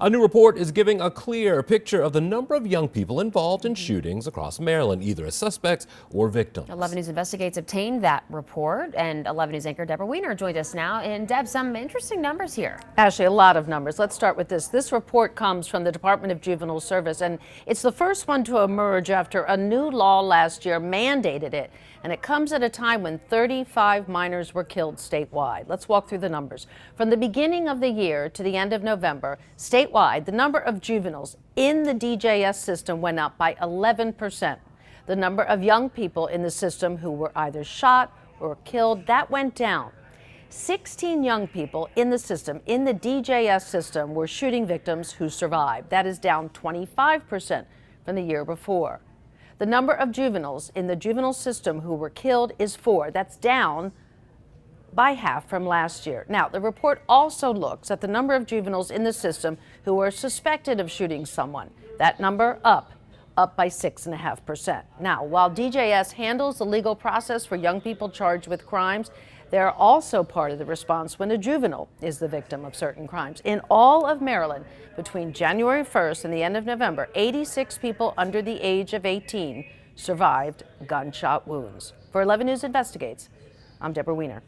A new report is giving a clear picture of the number of young people involved in shootings across Maryland, either as suspects or victims. 11 News Investigates obtained that report, and 11 News anchor Deborah Weiner joined us now. And Deb, some interesting numbers here. Ashley, a lot of numbers. Let's start with this. This report comes from the Department of Juvenile Service, and it's the first one to emerge after a new law last year mandated it. And it comes at a time when 35 minors were killed statewide. Let's walk through the numbers. From the beginning of the year to the end of November, statewide, the number of juveniles in the DJS system went up by 11%. The number of young people in the system who were either shot or killed, that went down. 16 young people in the system, in the DJS system, were shooting victims who survived. That is down 25% from the year before. The number of juveniles in the juvenile system who were killed is 4. That's down by half from last year. Now, the report also looks at the number of juveniles in the system who are suspected of shooting someone. That number up by 6.5%. Now, while DJS handles the legal process for young people charged with crimes, they're also part of the response when a juvenile is the victim of certain crimes. In all of Maryland, between January 1st and the end of November, 86 people under the age of 18 survived gunshot wounds. For 11 News Investigates, I'm Deborah Weiner.